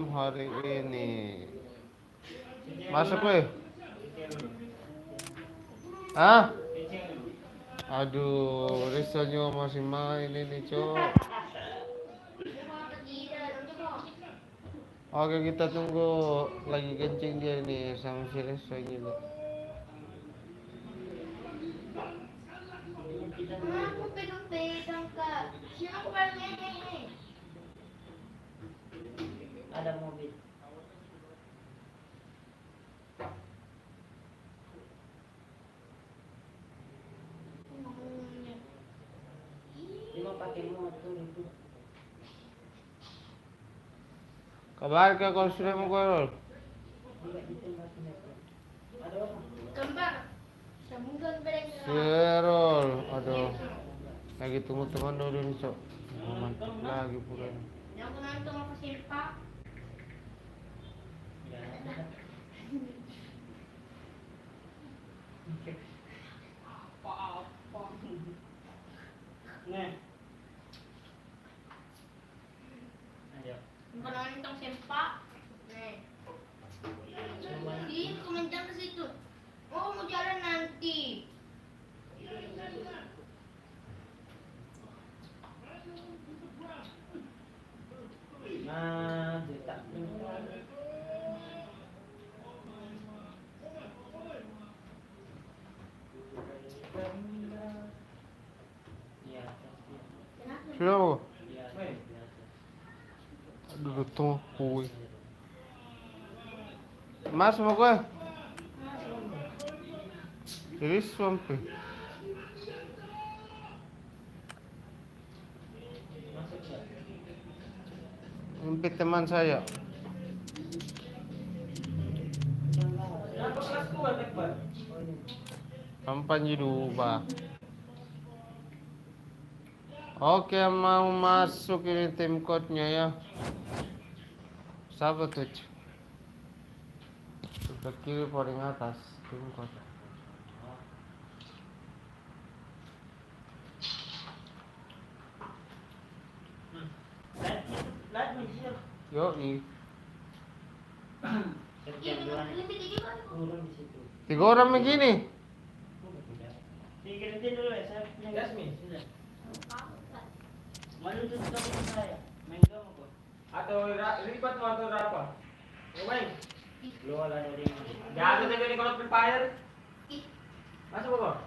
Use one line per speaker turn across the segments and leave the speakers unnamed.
hari ini. Masuk weh. Hah? Aduh, Rizalnya masih main ini, Cok. Oke, kita tunggu lagi kencing dia ini sama si Rizal gitu.
Ada mobil. Dia mau pakai motor itu.
Kabar ke kalau sudah mau gorol?
Tidak ditembakin itu. Ada orang.
Kembar. Sambungkan bareng.
Serol, aduh. Lagi tunggu teman dulu nih, Cok. Mantap lagi pula.
Yang nonton apa sih, Pak?
Ya. Apa-apa. Nih. Ayo.
Bukan nonton sempak. Nih. Ih, komentar ke situ. Oh, mau jalan nanti.
Nah, tak. Ya,
Sudah.
ya.
Aduh, tuh kue. Mas mau gue? Jadi sampai. Impit teman saya.
Kenapa kelas kuat, Pak?
Kampanye diubah. Oke, mau masuk ini tim code-nya ya. Siapa tuh? Sebelah kiri paling atas tim code.
Lihat mesin.
Yoi.
Iya, lebih tinggi kan?
Turun di situ.
3 orang begini.
Dikirim dulu ya, saya punya Gasmi. Sudah. Malu tuh sama saya. Main dong kok.
Atau lipat mo atau berapa? Main.
Lu ala dari mana?
Jangan tayo ni kalau Free Fire.
Ih,
Masuk ba?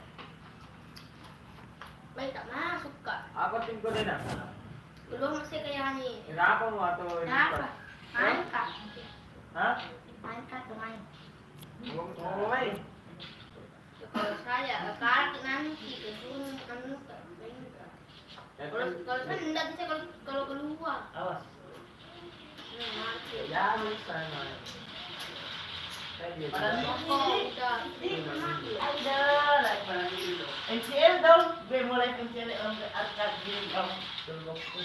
baik tak masuk, Kak.
Apa tim ko din ah?
Belum masih kayak ini.
Hirapan mo atau
Kenapa? Main, Kak.
Ha?
Main, Kak, tuh main.
Oo, main.
Kalau saya, Kak, nanti itu anu, Kak. Kalau saya enggak bisa kalau keluar.
Awas.
Nah, mati.
Jangan sana. Kayak
Parang
Oh, udah.
ada lah parang dito. MCL daw, gue mulai MCL ang arcade game daw. Tulog ko.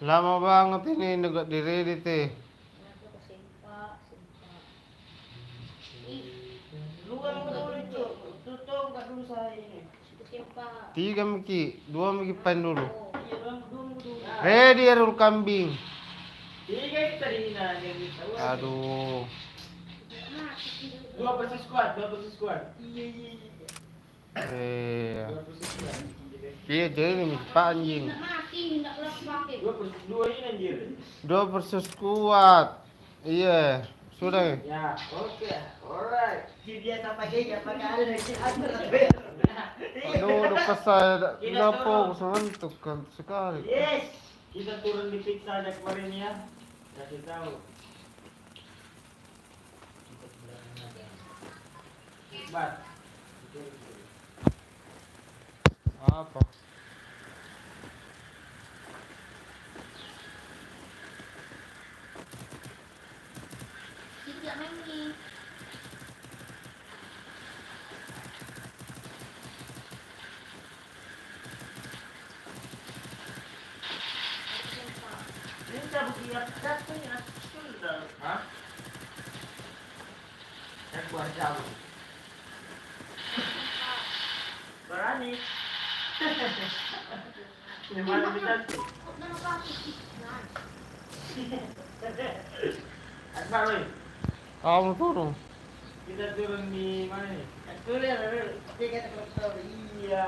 Lama banget ini nggak di-ready teh.
Luang mo dulu itu. Tutup ka dulu sa ini.
3 Miki, 2 Miki pen dulu.
Iya, dulu dulu.
Ready Arul kambing.
Tiga kita rin na ganito.
Aduh.
Dua versus squad, dua versus squad.
Iya, iya, iya.
Dua versus squad.
Iya jadi ini Pak anjing.
Enggak mati, enggak kelas pakai.
Dua versus dua ini anjir.
2 versus kuat. Iya, sudah.
Ya, oke. Alright.
Si dia sampai gaya pakai ada dari antar.
Aduh, udah kesal. Udah fokus ngantuk kan sekali.
Yes.
Kita turun di pizza aja kemarin ya. Kasih tahu. Bat.
Apa?
Tidak main ini.
Ini tak bukiat satu ya. Sudah.
Hah? Ekor jauh.
Berani.
Gimana bisa?
Kok nama pakai? Nah.
Akbar, woi.
Kamu turun.
Kita turun di mana nih?
Kuliah dulu. Tiga teknik.
Iya.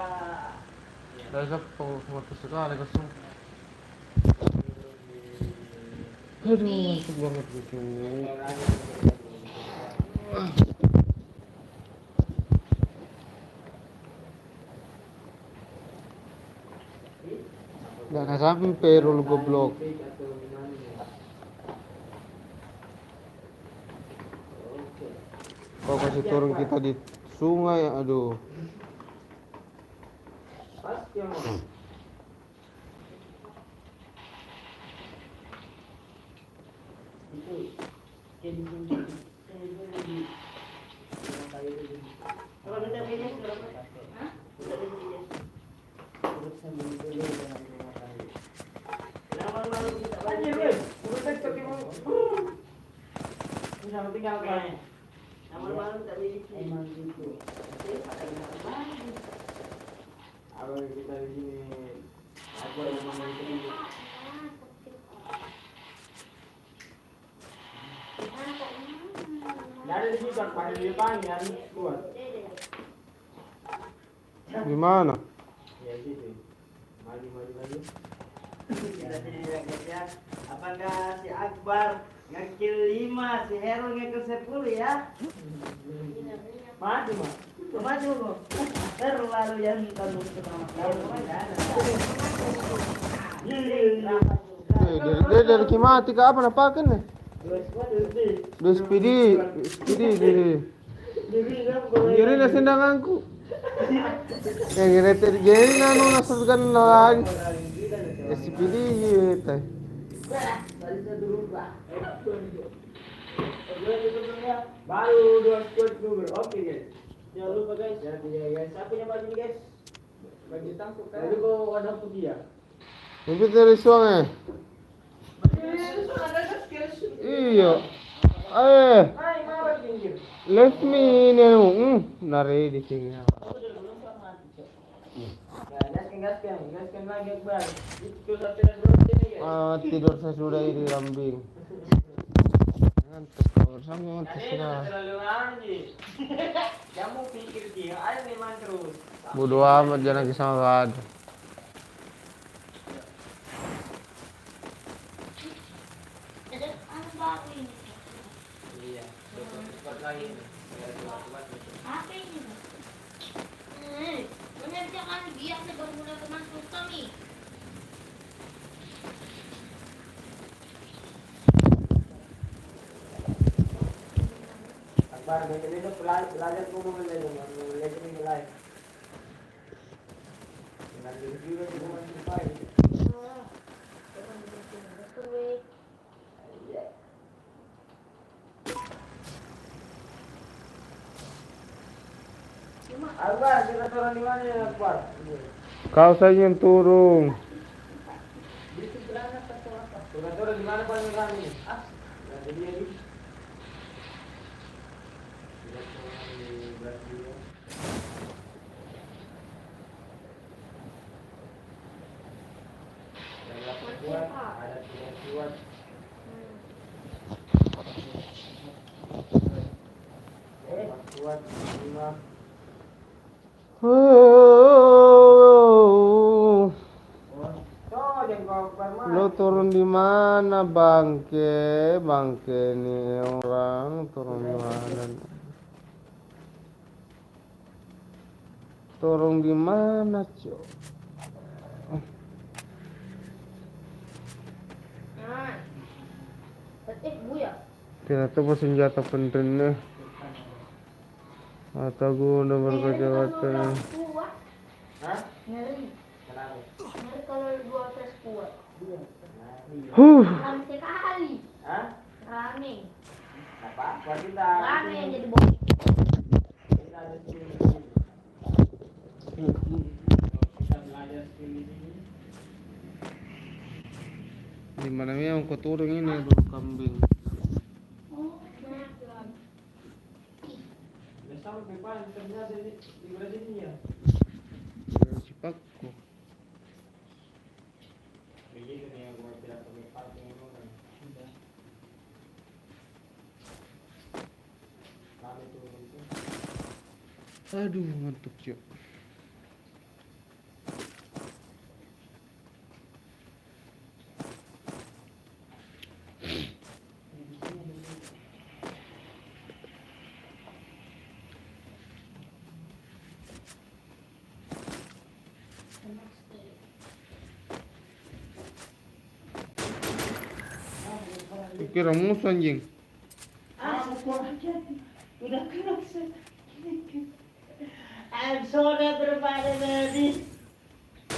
Dasar pengotor sekali kesel.
Turun di
Aduh, ngantuk banget gitu. Jangan sampai roll goblok. Kau kasih turun kita di sungai, aduh.
Pasti yang mau. Itu kayak di sini.
Kalau minta bilis berapa?
Hah?
Minta bilis.
Terus sambil dulu dengan rumah tangga.
Lama-lama kita
Anjir, woi. Urusan pakai mau. Ini sama tinggal kayaknya.
lama-lama minta bilis.
Emang gitu. Kalau kita di sini ada yang mau itu. Dari di situ pada di depan ya buat.
Gimana?
Ya gitu. Maju.
Kita sini ya. Apakah si Akbar ngakil 5, si Heru ngakil 10 ya?
Maju mah.
Maju kok. Terlalu yang tanggung pertama
Dari kimati ke apa napakan nih? Dua spidi. Jadi nasi sendanganku. Yang jadi nanu nasutkan lagi. Spidi gitu.
Baru 2 squad Google. Oke guys. Jangan lupa guys. Ya guys. Siapa yang baju nih guys? Baju tangkuk kan. Lalu kok warna putih ya?
Mungkin dari suami. Iya.
Hai, malah pinggir.
Let me know. Nari di sini.
Gaskan lagi Akbar. Itu satu dan dua sini guys.
Tidur saya sudah di lambing. Ngantuk kau sama ngantuk
Ini
sudah.
terlalu lagi. Kamu pikir dia, ayo memang terus.
Bodo amat jangan lagi sama ada.
Ada anu baru ini.
Iya, cepat lagi.
Apa ini? Mengerjakan biasa baru mulai masuk kami.
Akbar, betul belajar ngomong dulu, belajar ini live. Dengan dulu juga di rumah sampai. Akbar, kita turun di mana ya Akbar?
Kau saja yang turun.
Kita turun di mana paling rame? Jadi jadi. Ada 3 kuat. Kuat 5.
Lo turun di mana bangke? Bangke nih orang turun di mana? Turun di mana, Cok?
Nah. Bu ya?
Ternyata bersenjata penting. Atau guna berkacamata.
Kuat.
Hah?
Ngeri.
Kenapa?
Ngeri kalau 12 kuat. Rame sekali.
Hah?
Rame.
Apa kita?
Rame yang jadi bom.
Kita ada skill di sini. Kita belajar skill di sini.
Di mana memang kau turun ini bulu kambing.
Udah sampai pan ternyata di sini ya.
Cipakku.
Begitu nih aku tidak pakai parking kan.
Aduh, ngantuk Cuk. Kira musuh anjing.
Udah kena I'm sorry everybody.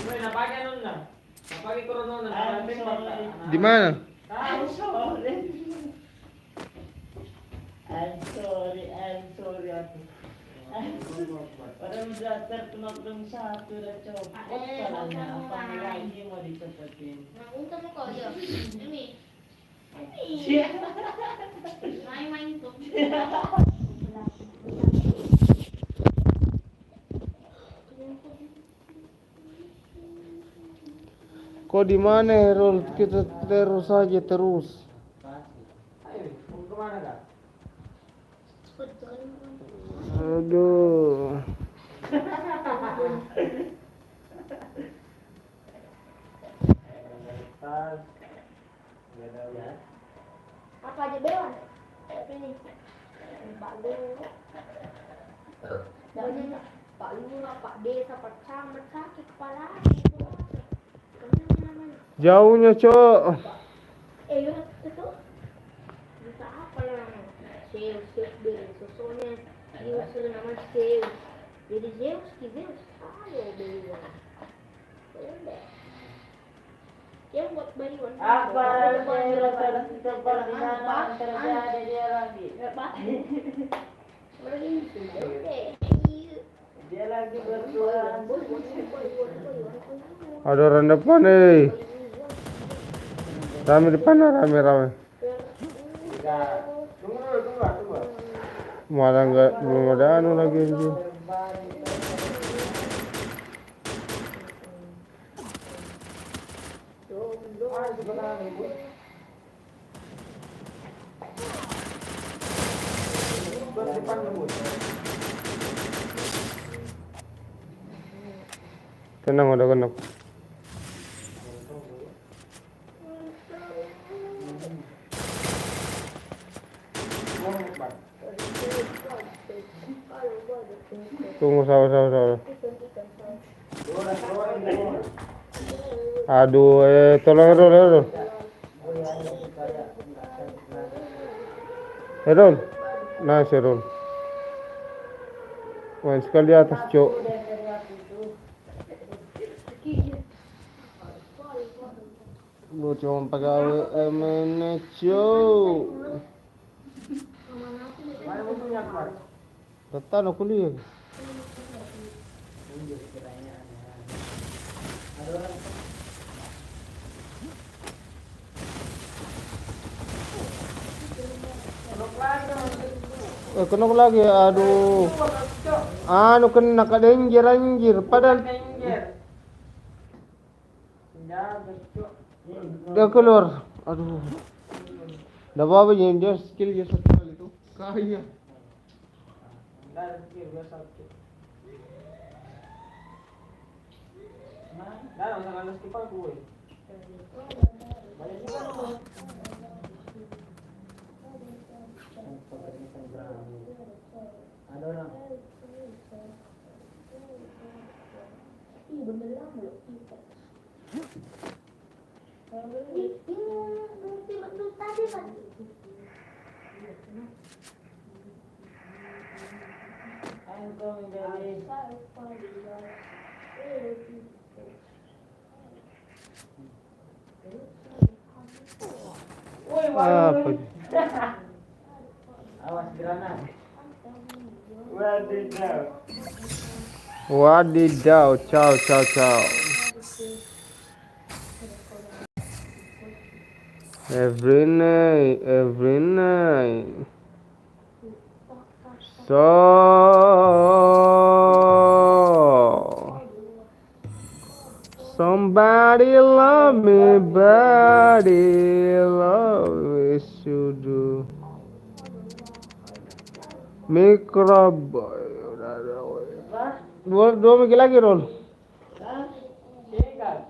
Weh, napake nun na. Napake corona na.
I'm sorry.
Di mana?
I'm sorry. I'm sorry aku. Orang udah terkenal satu udah coba. Caranya apa lagi mau dicepetin?
Nah, untung mo ko, yun. Ini. Main-main to.
Kok di mana Herul? Kita terus aja terus.
Ayo, mau kemana kak?
Aduh.
Tas. Ya.
Apa aja bewan? Ini. Pak Lu. Banyak Pak Lura, Pak Desa, Pak Camat sakit kepala.
Jauhnya, Cok.
Ya itu. Bisa apa lah? Zeus dari susunya. Zeus itu namanya Zeus. Jadi Zeus, ayo bewan. Udah. Yang buat beriwan.
Apa pertemanan terjadi dia lagi? Dia lagi berjuang.
Ada orang depan nih. Rame depan, rame.
Tunggu.
Malah belum ada anu lagi anjing. Tenang, udah genap. Tunggu, sabar. Aduh, tolong Herul. Herul. Nah, Herul. Main sekali di atas, Cok. Lu cuma pakai AWM ini, Cok.
Mana musuhnya keluar?
Datang aku lihat.
Ada orang.
Kena lagi, aduh. Anu kena ke danger anjir. Padahal dia keluar. Aduh. Dah apa dia skill dia satu kali itu. Kaya.
Ada orang.
I'm going baby. Woi,
Apa?
Awas granat.
Wadidaw, ciao. Every night. So somebody love me, body love is you do. Microboy,
Apa?
Dua minggu lagi, Rol.
Hah? Singkat.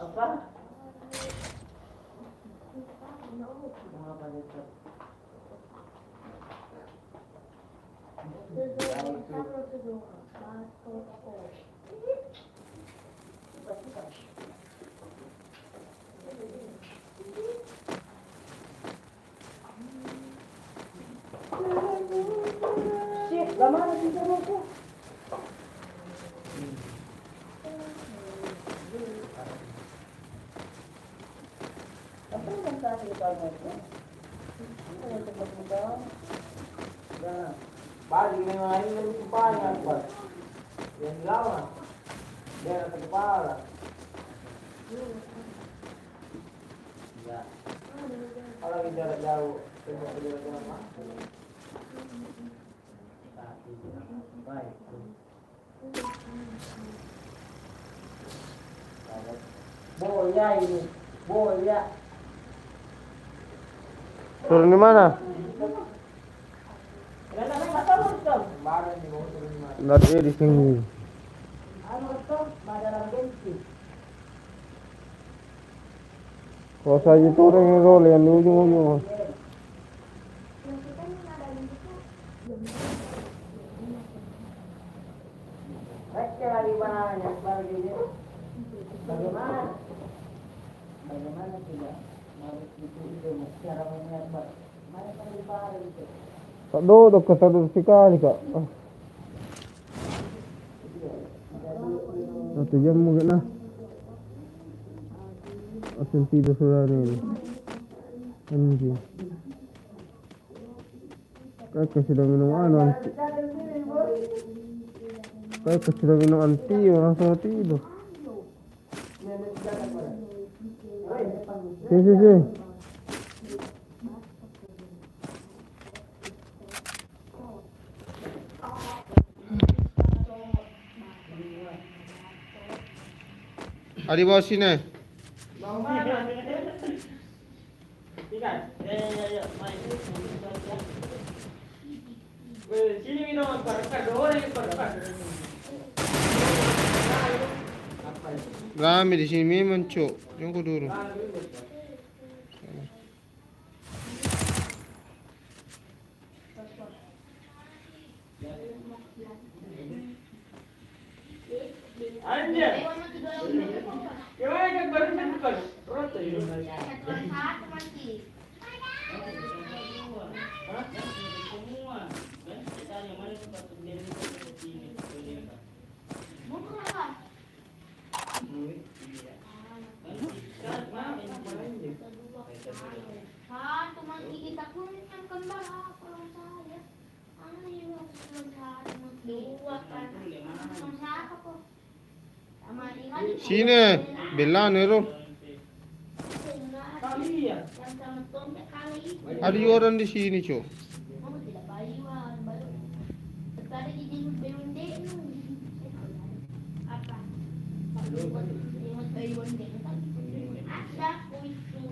Apa? Mengapa dia? Shit, lama na dito mo ko. Apa yang saya ceritakan itu? Apa yang saya ceritakan? Ya, pagi ni ngayon ng kumpanya pa. Yan lama. Yan ang kepala. Ya. Kalau kita jauh, kita jalan mah. Baik. Boya ini, boya.
Turun di mana?
Kenapa nggak tahu Tom? Mana nih mau turun di mana?
Dari di sini.
Anu Tom, badan bensin.
Kalau saja turun yang Rol yang di ujung-ujung.
Mereka lagi mana? Sebagainya. Bagaimana? Bagaimana tidak? Harus itu cara menyebar. Mana kan di bar itu?
Tak duduk ke satu sekali, Kak. Satu jam mungkin lah. Asyik tidur sudah ni. Anjing. Kakak sudah minum anti. Kakak sudah minum anti, orang sudah tidur. Si. Adi bawa sini.
Mau mana? Ikan.
Ya, main.
Sini minum perkat, orang perkat. Apa itu?
Rame di sini memang, Cok. Tunggu dulu.
Anjir. Gimana kan baru bukan? Rota itu.
Teman kita pun yang kembar apa saya? Ano yung dua kan? Siapa kok? Sama ini.
Sini, bela ni Rol.
Kali ya.
Yang sama Tomnya kali.
Ada orang di sini, Cok.
Kamu tidak bayuan baru. Tadi di BUMD apa? BUMD kan? Ada kuisu.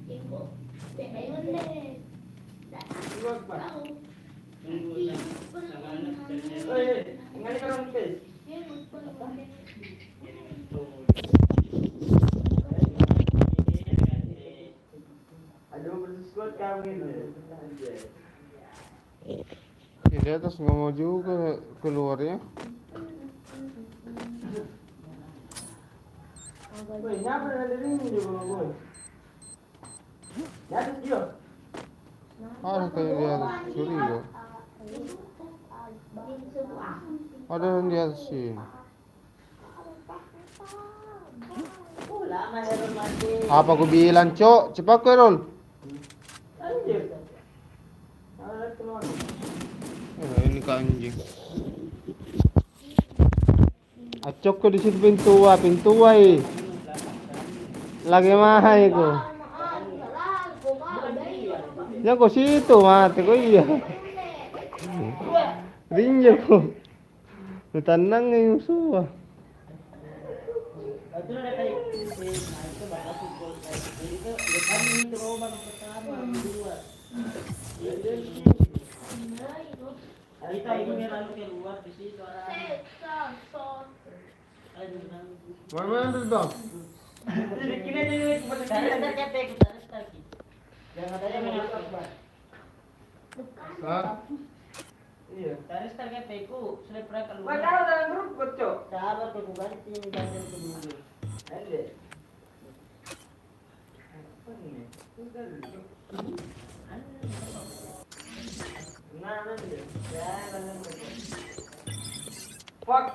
Ibu BUMD. Tahu.
Ngali ka ron pes. Ada bersesuatu kami ni.
Di atas nggak mau juga keluar ya.
Boy, nyapa na rin ni boy. Nyapa dia.
Ada kayak di atas curiga. Ada yang di atas sini.
Lama ya mati.
Apa aku bilang, Cok? Cepat ke Rol.
Anjir. Ada teman.
Ini ke anjing. Acok ko di situ pintu ay. Lagi mahal ko. Yan ko situ mati ko iya. Rinyo ko. Tanang yung suwa.
Ito na tayo. Ito ba ako ko. Ito, kami ni Roma ng pertama, dua. Kita ini lalu keluar di situ orang.
Son.
Mana dong?
Kira jadi kepada kita terkete kita lagi. Jangan ada yang mengatur.
Hah?
Iya.
Taris terkete ku sudah pernah keluar.
Padahal dalam grup kocok.
Sabar ke ganti dan dulu.
Ada. Apa ini? Nah, nanti. Ya, nanti. Fuck.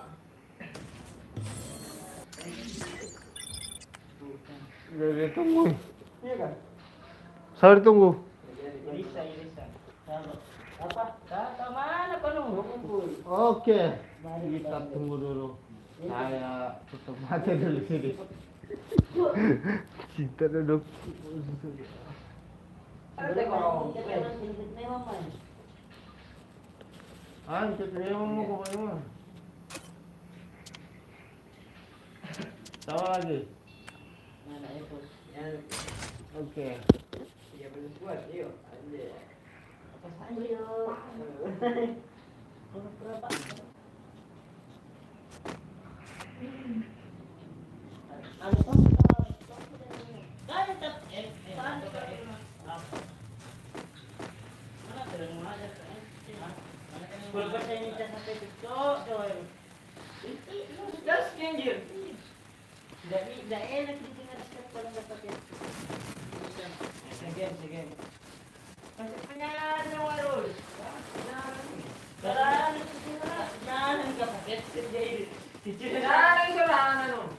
Jadi tunggu.
Iya kan?
Saya tunggu.
Bisa. Sabar. Apa? Kata mana penuh?
Oke. Kita tunggu dulu. Saya tutup mata dulu sini. Kita duduk.
Ada korong.
Kita mau ke mana? Tahu lagi.
Mana itu?
Oke.
Ya belum kuat, yuk. Ada.
Apa saja? Berapa?
Just anjir.
Tidak enak didengar setiap orang dapat ya. Segan. Masih penyaran warul. Jangan enggak pakai sendiri.
Nah, itu lah anu.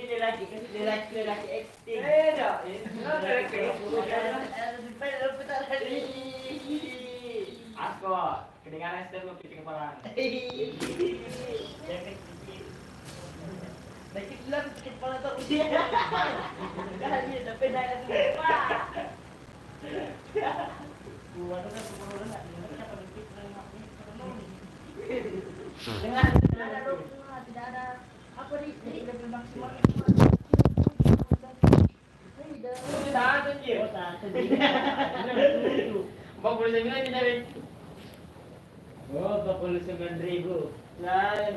Lelaki acting.
Beda. Itu Asko, kedengaran step lu pitching kepala.
Baik bilang sedikit kepala tuh usia. Kan dia tapi dah ada lupa. Gua tuh sebelum nak apa dikit dengan tidak ada apa di lebih maksimal.
Satu anjir.
Oh, satu.
Bang boleh bilang ini David.
Oh, 49.000.
Lain.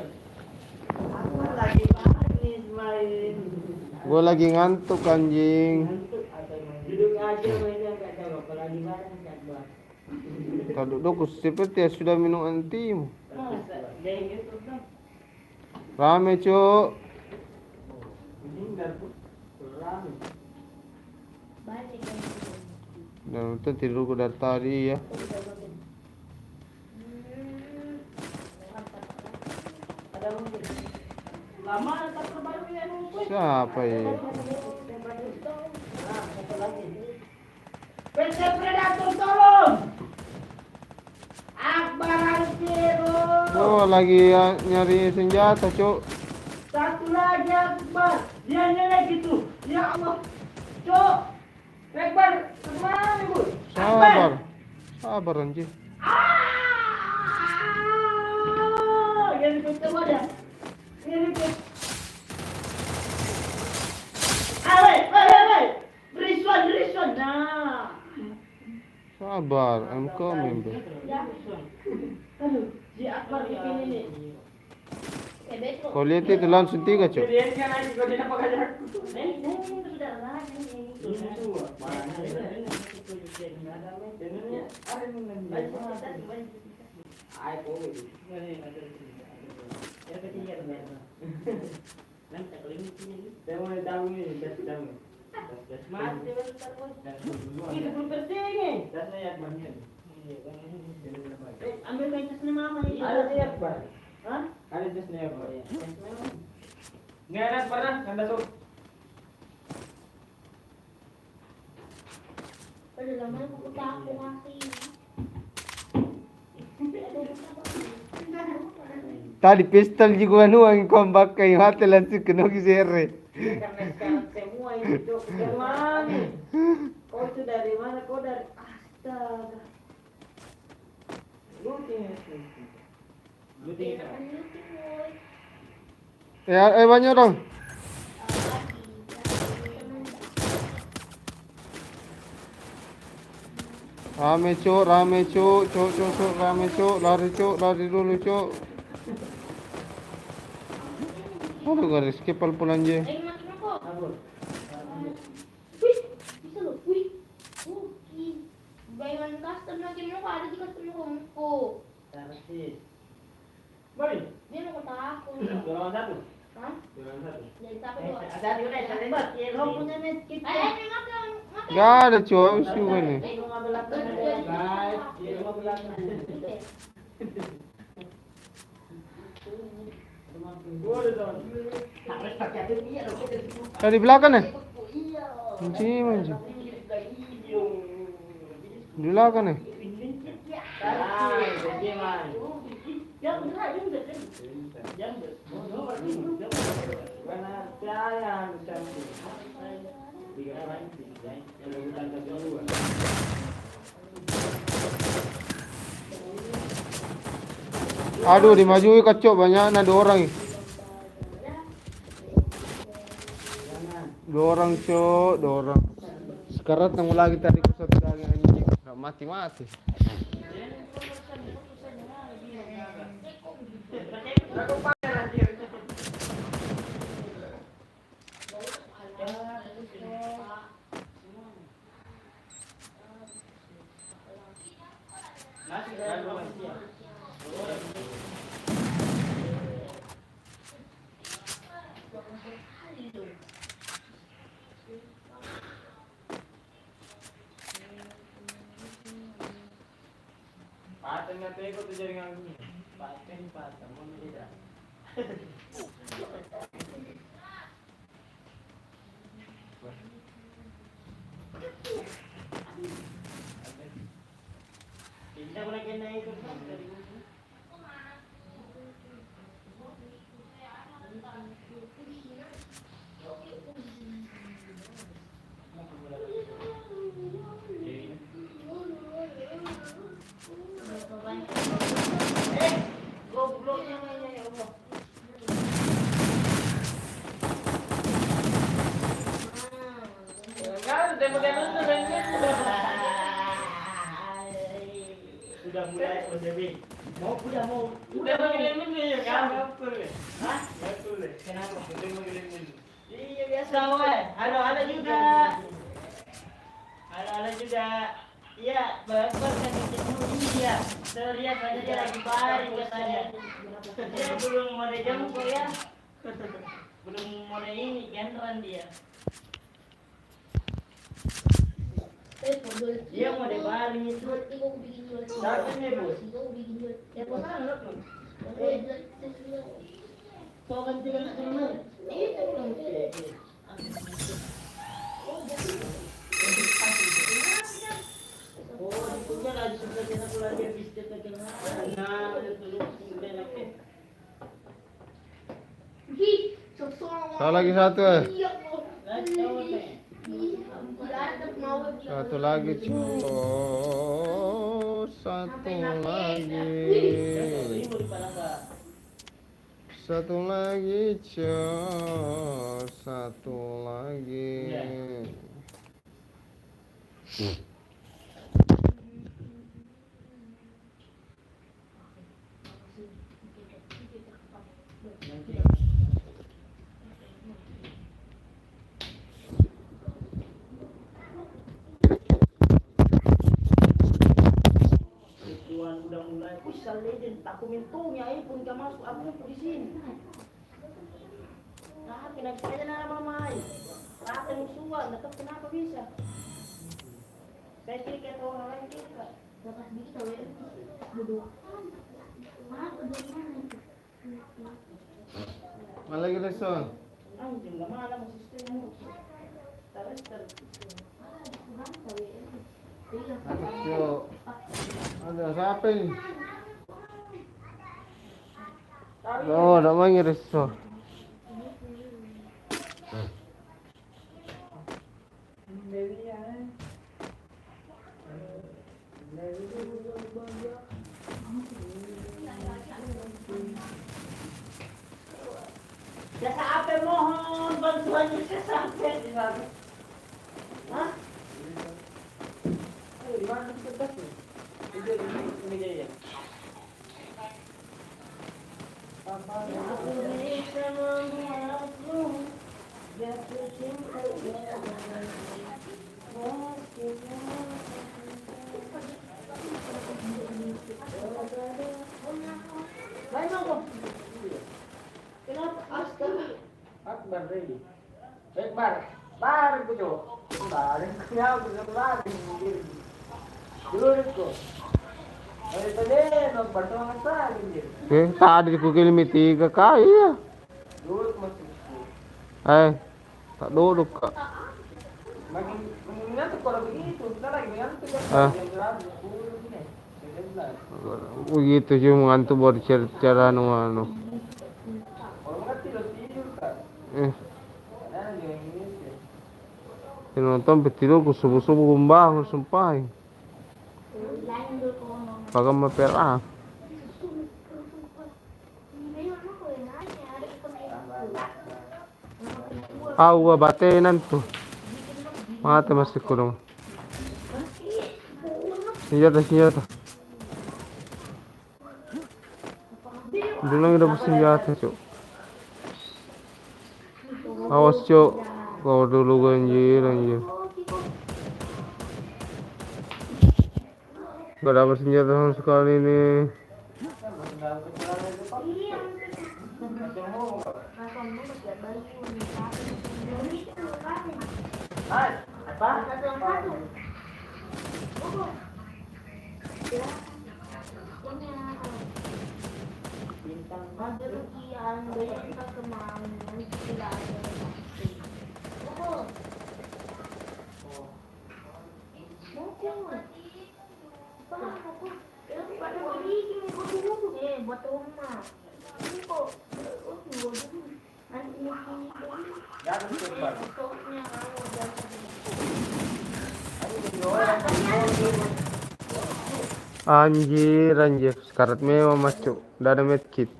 Apa lagi manis main?
Gue lagi ngantuk anjing.
Duduk aja mainnya enggak tahu apalagi bareng enggak buat.
Tak duduk seperti ya sudah minum antimu.
Masa geng itu dong.
Rame cuk.
Hindar pun. Rame.
Balik kan.
Dan itu tidur gue dari tadi ya.
Ada mungkin. Lama tak terbaru ya nunggu.
Siapa ya?
PC Predator tolong. Akbar Al-Zero.
Oh lagi nyari senjata cuk.
Satu lagi Akbar. Dia nyelek gitu. Ya Allah. Cok.
Ekbar, kemana Bu?
Sabar anjing.
Yang itu mana? Ini itu. Briswan. Nah.
Sabar, I'm coming bro.
Aduh, si Akbar di sini nih.
Betul.
Kau lihat itu langsung 3 cuk.
Jadi kan aja kau tidak pakai jarak.
Ini sudah lah ini. Ambil kain mama ini.
Ada lihat, Pak.
Hah?
Ada jasnya ya, Pak. Nggak ada pernah, nggak ada.
Udah lama aku ngasih.
Tadi pistol juga nuang kombak kayu hati langsung kena kisere.
Karena sekarang semua ini tuh dari mana? Kau itu dari mana? Kau dari astaga.
Ya, banyak dong. Rame cuk, cuk, rame cuk, lari dulu cuk. Aduh garis kepal pulang je.
Makin aku.
Abur.
Wih, bisa loh. Wih. Bayar custom lagi mau ada di custom aku.
Tarsis. Mari.
Dia mau kota aku.
Golongan satu.
Hah?
Golongan satu.
Jadi tapi dua.
Ada di mana? Ada buat. Ya, kamu punya medkit.
Makan.
Gak ada cuk, juga nih.
Mau ngambil apa? Guys, dia mau ngambil apa? Boleh dong. Harus pakai hati dia loh.
Di belakang ya?
Iya.
Manci. Di belakang ya? Aduh dimajui kacau banyak ada orang. Dua orang cok, dua orang. Sekarang temu lagi tadi ku satu lagi anjing. Mati.
Paten nga teko to jaringan ini. Paten mau tidak. Kita boleh kena itu.
Gobloknya mainnya ya Allah.
Sudah mulai OJB. Udah mau ya kan? Hah? Betul. Kenapa? Udah mau iya biasa weh. Halo juga. Halo juga. Iya, bapak kan ketemu dia. Terlihat aja dia lagi baring katanya. Dia belum mau jemput ya. Belum mau ini gendran dia. Dia mau baring itu. Siapa nih, Bu? Ya, bosan lu. Kau kan juga nak terima. Itu belum. Oh, punya lagi sudah kena lagi habis kita kena. Nah, itu sudah nak.
Lagi satu ya?
Iya,
Satu lagi cok. Satu lagi cok. Satu lagi.
Udah mulai pusal legend tak komentunya pun gak masuk aku di sini. Nah, kenapa aja nama mamai? Rata musuhan, tetap kenapa bisa? Saya kira kayak orang lain juga.
Lepas dikit tau ya. Bodoh.
Mana lagi Leson?
Anjing, gak malam sistemmu. Terus.
Cok. Ada siapa ini? Oh, nak main Leson.
Jasa apa mohon bantuannya saya sampai di sana. Hah? Gimana sih kertasnya? Ini aja. Apa yang aku bisa membuatmu jatuh cinta kenapa astaga akbar ready baik bar itu cok bar kenapa bisa bar dulu itu dari tadi nak berdoa apa gitu
Tadi ko kilimi 3 kaya.
dulu masih
Tak duduk kak.
makin ngantuk kalau begitu kita lagi ngantuk
Ah.
jam 11
Begitu cuma ngantuk baru cara anu.
kalau nggak tidur kan karena dia ini
Nonton petidur ko subuh-subuh bangun sumpah. Pagka mapera. Awa batenan to. Mata masih kurang. Senjata. Dulu udah bersenjata, Cuk. Awas, Cuk. Kau dulu anjir. Gak dapat senjata sama sekali nih.
apa?
Buat rumah. Ini kok
Anjir. Sekarat mewah mas, Cuk. Udah ada medkit.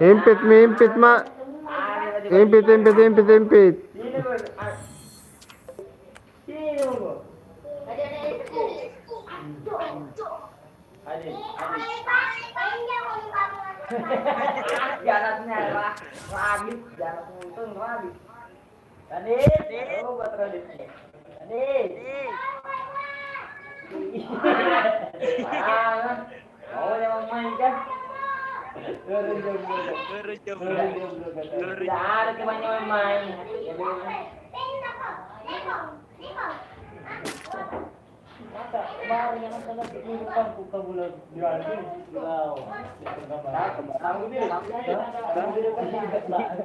Impit, mak. Impit.
Jaraknya rabit, jarak untung rabit. Adit, buat Radit. Adit. Oh, yang main kan? Ada kebanyakan main. Masa baru yang ada di depan buka bulan jual ini. Wow. Tahu dia. Tahu dia kan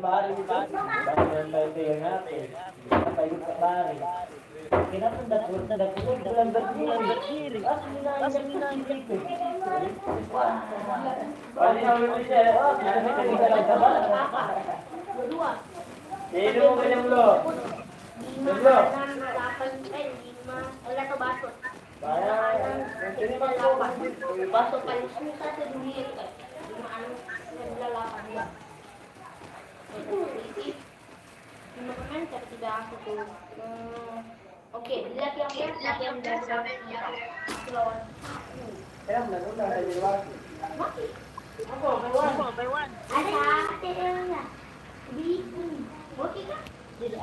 baru apa itu baru. Kenapa tidak bulan berdiri? Asli itu. Wah. Paling awal ini
Dua.
Ini mau belum belum. Belum.
5, atau basut.
Ini masuk.
Basut paling susah sa dunia. 5 ya. Itu kan tiba aku tuh. Oke, laki yang lawan.
Saya udah ada di luar. Apa? Baywan.
Ada ATM-nya. Bikin. Oke kan?
Jadi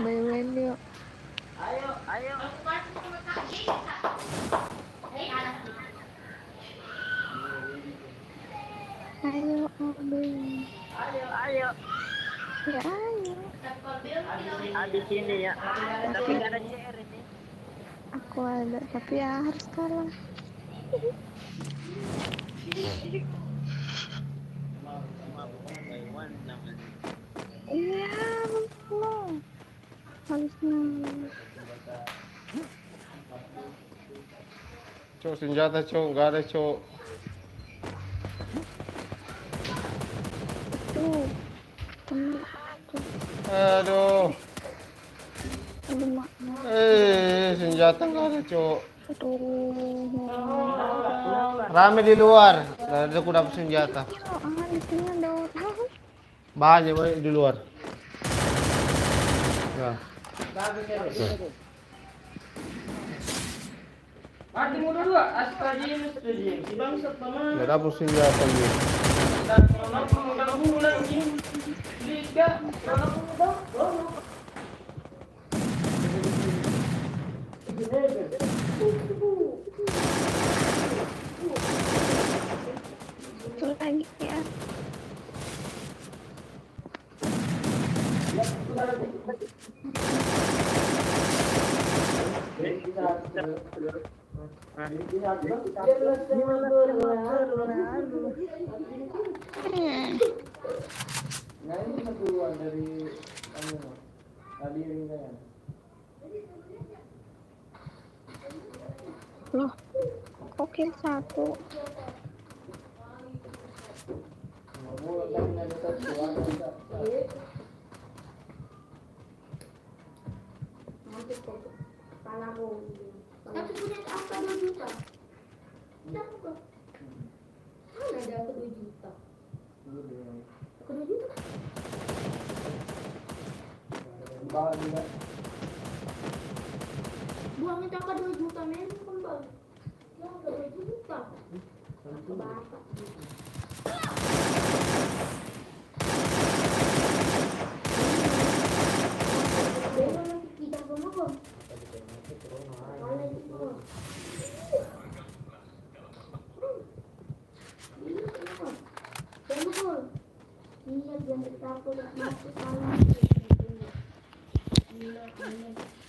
Baywan yuk.
Ayo.
Ayo, ambil.
Ayo.
Ya, ayo.
Habis ini ya. Tapi nggak ada CR ini.
Aku ada, tapi ya harus kalah. Iya, belum. Harusnya.
Cuk, senjata, Cuk. Gak ada, Cuk.
Tuh. Temen aku.
Aduh.
Aduh, mak.
Senjata nggak ada, Cok.
Aduh.
Rame di luar. Dari aku dapat senjata.
Di sini ada orang.
Banyak di luar. Nah,
Mati mu dulu, astagfirullah. Si bangsat paman.
nggak dapat senjata nih.
Kalau bulan ini liga, kalau bulan.
Itu lagi ya.
Nah ini keluar dari tadi ringnya.
Loh, kok kill satu?
Tapi punya angka 2 juta. Kenapa kok? Mana ada angka 2 juta? Angka 2 juta? Buang itu angka 2 juta men kembali. Ya angka 2 juta. Kebaca.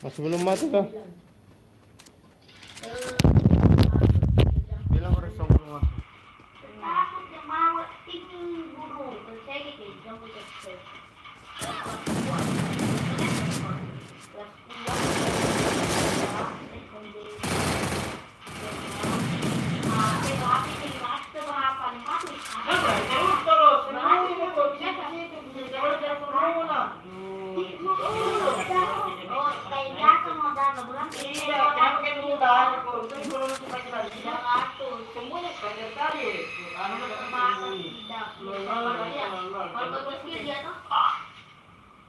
Masih belum mati kah? Bilang harus sombong masuk.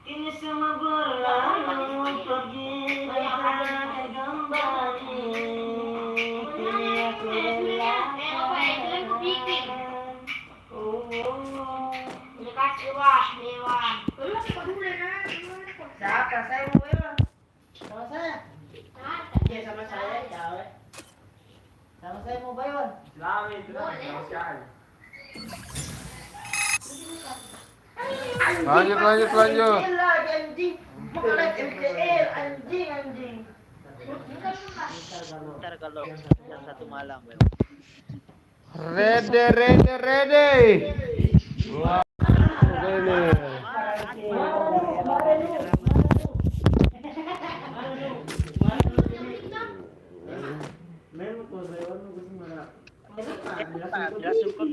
Ini semua berlalu pergi dan kembali. Kini aku siapa saya mau Iwan? Sama saya? Iya sama saya jauh. Sama saya mau Iwan.
Selamat sama sekali.
Lanjut.
Lagi anjing. Mulai MTL anjing.
Ntar kalau jam 1 malam
Ready. Wah, ini.
langsung kok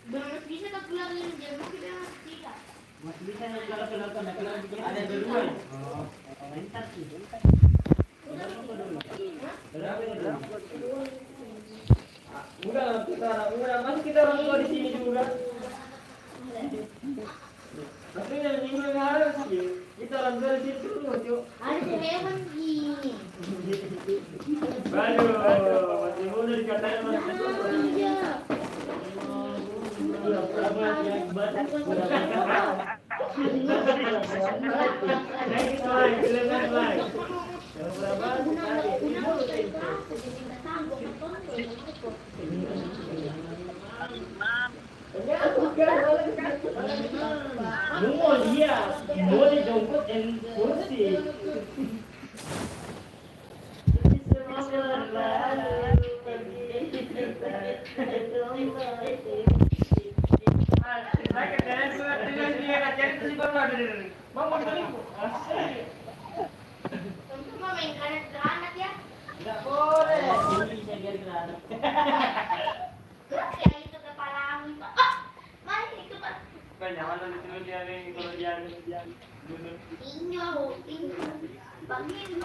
Belum bisa tak keluar dari jam kita tidak.
Masih bisa keluar ada dua. Bentar sih. Udah masih kita orang tua di sini juga. Tapi yang minggu yang harus sih kita orang tua di situ Cuk.
Ada hewan gini.
Aduh, masih muda dikatain masih
Iya.
Boleh jemput dan kursi.
Cuma main granat ya.
Enggak boleh. Ini saya biar granat.
Ya itu kepalamu. Mari Inyo, pagin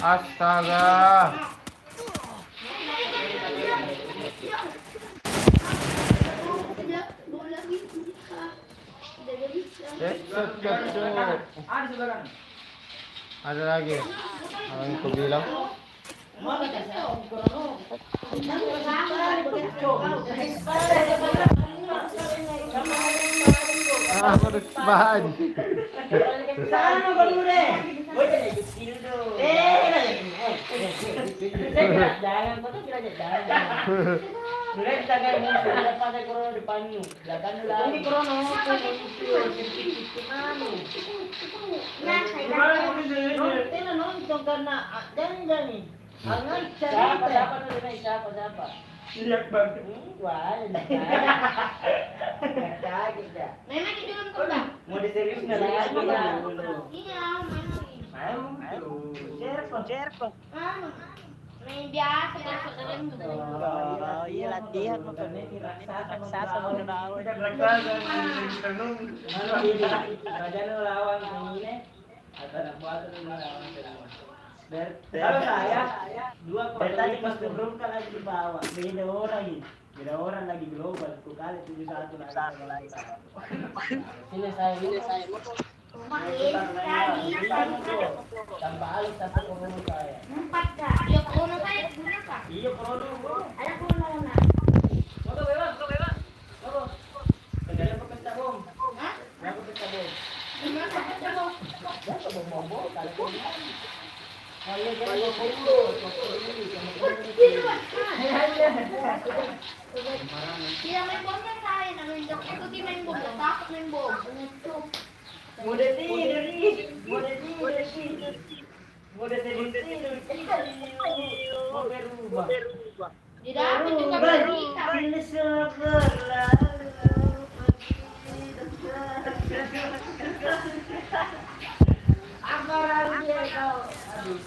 Astaga. Ada lagi. Apa yang aku bilang? Ah, harus bahan.
Sana ba dure? Boy, tadi kecil do. Jangan kau tuh jangan. Mulai tagal mo sudah pada corona di panyo. Lagan nila. Ini corona mo Tena no itong karena jangan nih. Angan siapa siapa. Lihat bang. Wah, kaget ya.
Memang hidungan ko ba?
Mau diserius na lagi na.
Iya,
Share ko.
may biasa na sa dalam ko.
Oh, iya latihan mo to. Raksasa mo na ako.
Raja lawan ini. Atau anak buah itu lawan kalau saya dua tadi pas belum kan lagi di bawah beda orang ini beda orang lagi global tuh kali 71 lagi ini saya tanpa alih tanpa kono saya
4 ka. Iyo kono kaya guna ka.
iya kono
Ada kono na.
Moto bebas moto kerjanya pesta bom
Ha?
aku pesta bom
Ano sa mo?
ya bom kalau Ayo jadi kumpul,
Kaya may bomba sa akin. Ano yung ito di may bomba. Takot may bomba.
Mudah tidur, mau berubah.
Di dapat juga berita.
Apa dia kau? Aduh.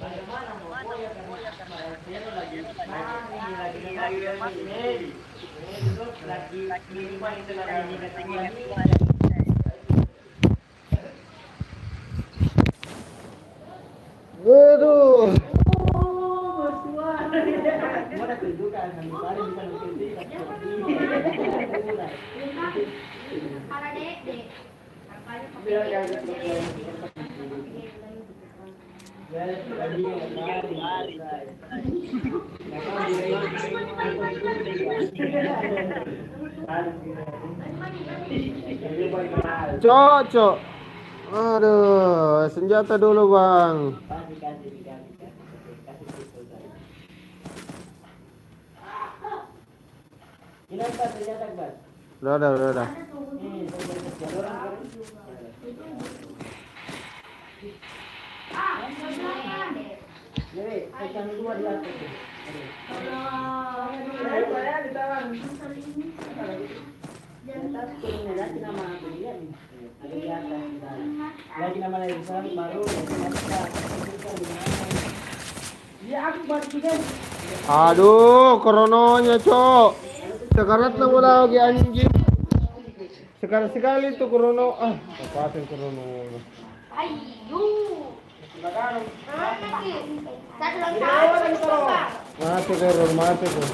Bagaimana mau ya karena dia lagi
Waduh.
Para dek.
Cocok. Aduh, senjata dulu, Bang. Udah.
Lagi nama lagi baru. Ya aku buat juga.
Aduh, korononya, Cok. Sekarat na wala lagi anjing. Sekali-sekali tuh korono. Ah, lepasin korono.
Ayo.
Makan.
Satu lagi.
Mati korono, mati tuh.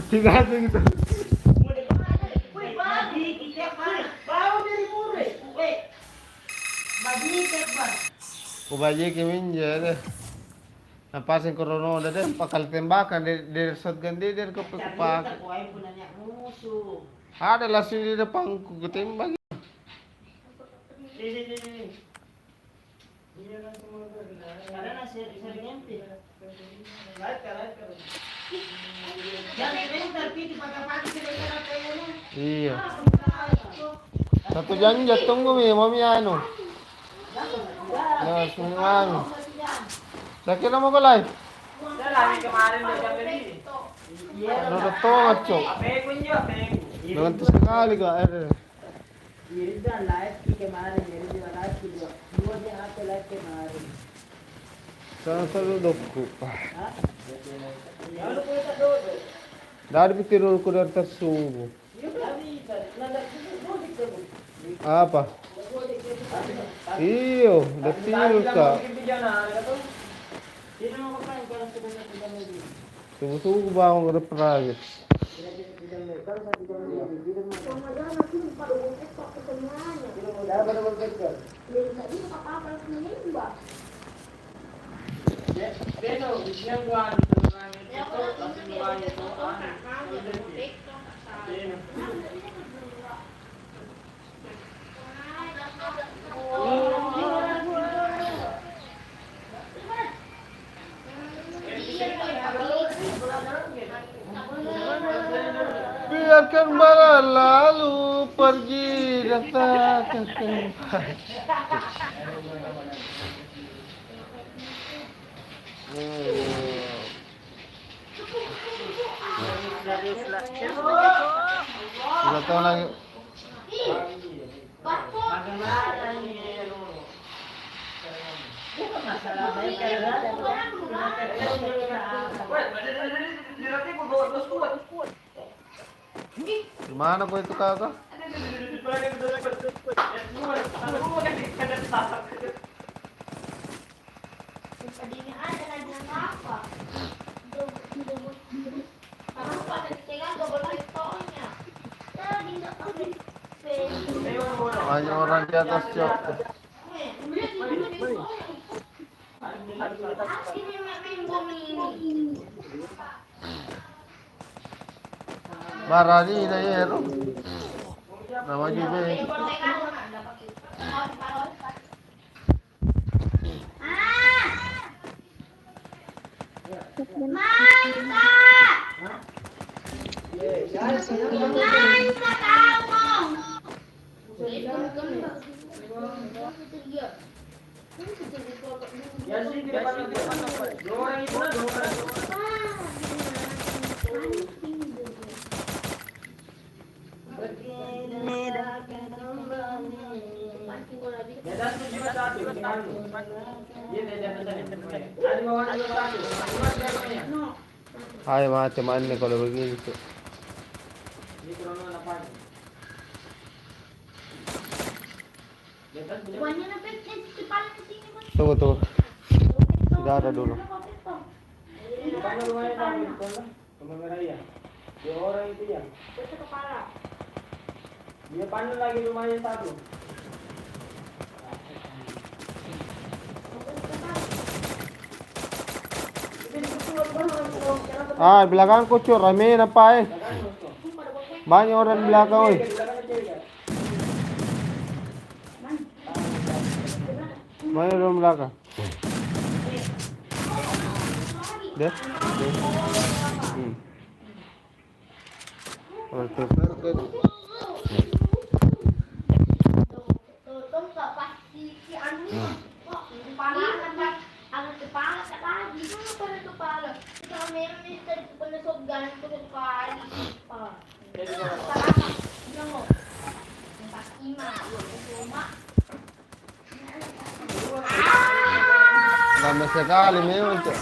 Tiga gitu.
Bagi kita bau dari mure. Bagi kita
Kubaji kimin deh. Napasin ko ron na din, pakal tembakan, di resort gandi, di ko
Carlita
pak.
ko ay punanya musuh.
Ada lah sini di pang kutimbang.
Sini. Ada nasi nyempi. Lihat ka. Jangan bentar piti pagi-pagi sila kayo.
Iya. Satu janji tunggu mi, mami anu. Nah, semua. Laki nama ko live.
Saya lagi kemarin udah jam ini.
Ano na to, macho?
Apeko nyo, apeko.
Dengan sekali ka.
Irida live ki kemarin irida live ki dua dia ape live kemarin.
Sana sa lulok ko.
Lalu ko ta do.
Dari pitirul ko dari tersubo. Apa? Iyo, detil ka.
Sino mo kain ko sa pinag
Subuh-subuh bangun ke depan. Biarkan berlalu pergi dan tak kembali. Sudah tahu lagi. Gimana kau itu kakak? Banyak orang di atas jok. Marani na yero. Nama juga. Hai macam mana kalau begini tuh? Tunggu. Sudah ada dulu.
Dia orang itu ya. Dia panen lagi rumahnya satu.
Ah, belakang kucur, rame apa Banyak orang di belakang, oi. Banyak orang belakang. Deh. Ramai sekali memang tuh.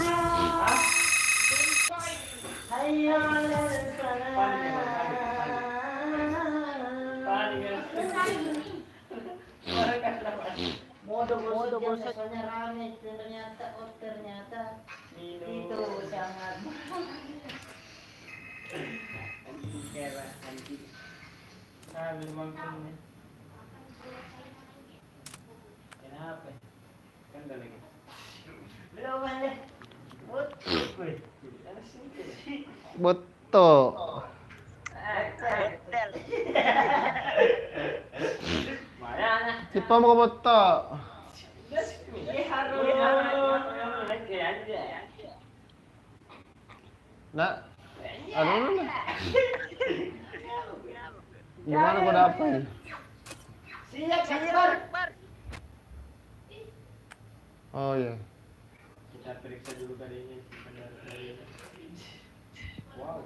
Modo bosannya rame ternyata itu sangat
Kenapa? Kan lagi.
belum ada
Betul. Si Pam ko betul. Nak, ano na? Gimana ko dapat? Oh iya.
Kita periksa dulu tadinya si kendaraan. Wow,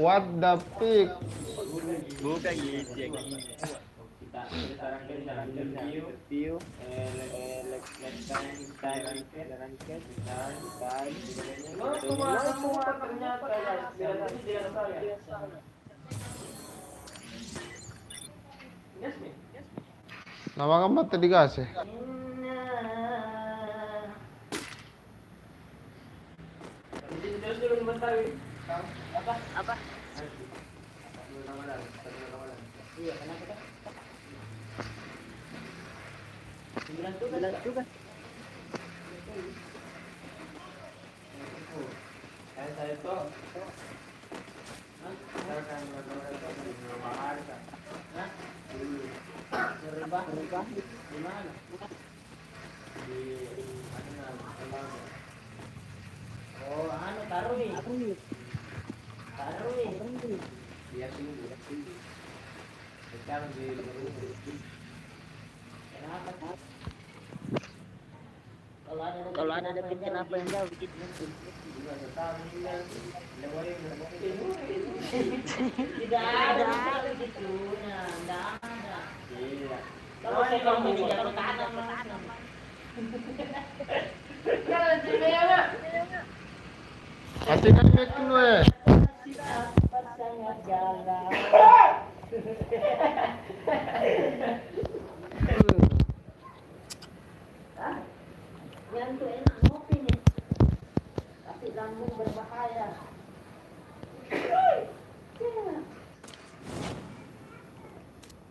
What the pick?
Bukan gitu ya.
kita sarankan view, next time, semua ternyata ya biasa saja. Yes, me.
Nama kan mati dikasih.
Terus dulu sebentar, apa? Iya, kenapa kan? 9 juga. Saya tuh. Berubah di mana? Oh, taruh nih. Lihat dulu. Sekarang di kenapa? Kalau ada bikin apa yang jauh bikin tidak ada gitu, tidak ada. Kalau saya kamu tidak bertahan, kalau cewek
Ati kan mic nu eh.
sangat galau. Yang tuh enak ngopi nih, tapi lambung berbahaya.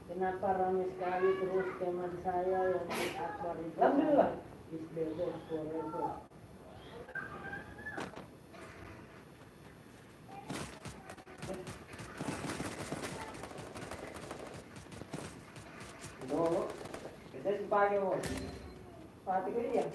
Kenapa ramai sekali terus teman saya yang akbar itu? Alhamdulillah. Isbelder forever. No, kita sebagai mau. Pati ko dia.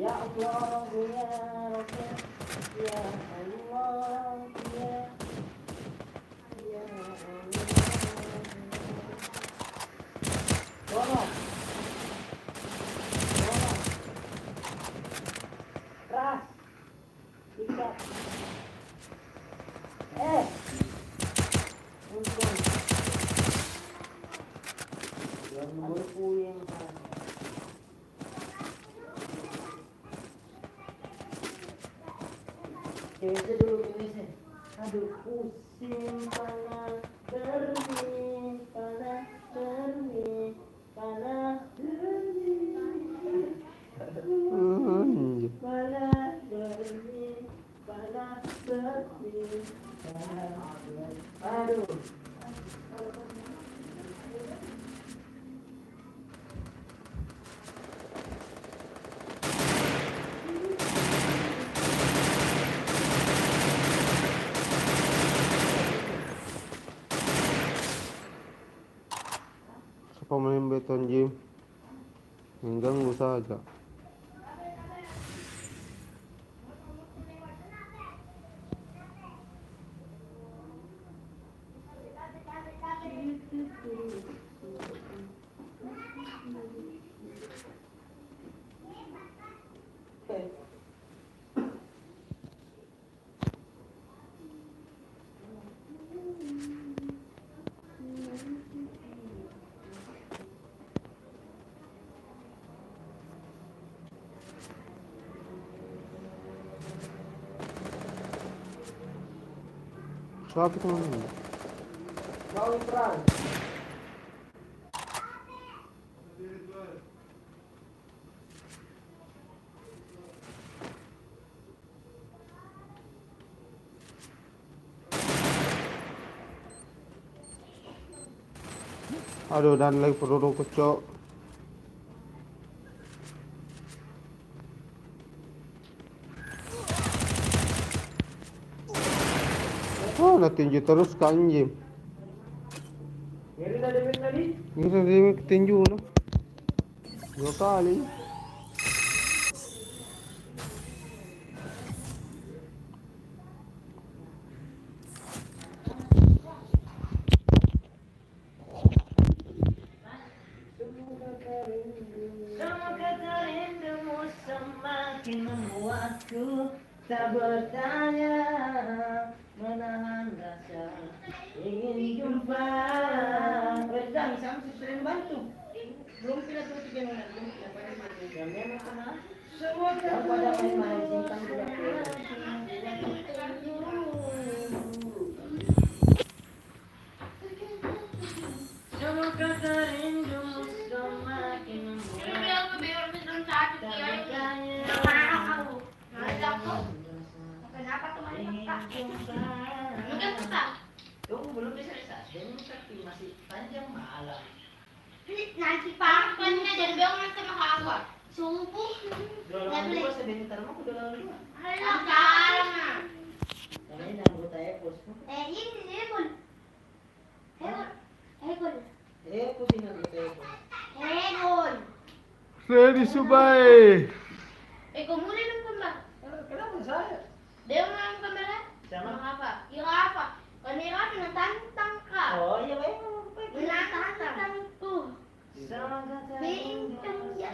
Ya Allah, ya Rabbi, ya Allah, ya Allah. Tolong. Ras. Ikat. Untung. Yang berpuyeng. Kita dulu ini. Aduh, pusing panas, bermin, panas, bermin, panas, bermin. Panas, bermin, panas, bermin, panas, bermin. Aduh.
Pemain beton gym mengganggu saja. Suap itu mana?
Mau perang.
Aduh, dan lagi peluru kecok. Oh, nak tinju terus ke anjing.
Ngeri tadi.
Ini dia tinju lah. 2 kali.
Semua kata rindumu semakin membuatku tak bertanya, menahan rasa ingin jumpa. Redang sampai sering bantu. Belum pindah terus ke mana? Belum pindah pada mana? Ya memang kena. Semua kata pada main-main simpan juga. Semua kata rindumu semakin membuat
Aku biar bisa sakit
tak
ya.
bertanya.
Aku. Aku. Kenapa tuh
Ingin jumpa.
Mungkin susah.
Tunggu belum bisa selesai, tapi masih panjang malam.
Nanti pakannya dan bangun sama kakak. Subuh.
Dolang dua sebentar mau ke dolang dua.
Ayo sekarang.
Ini anggota Epos.
Ini pun. Hekol.
Epos ini anggota Epos.
Hekol.
Saya di Subai.
Kumuli ng kambal.
Kenapa saya?
Dia ng kambal.
Sama?
Apa? Yung apa? Kanina natantang ka.
Oh iya baik.
Natantang ko.
Sama kata
Bintang ya.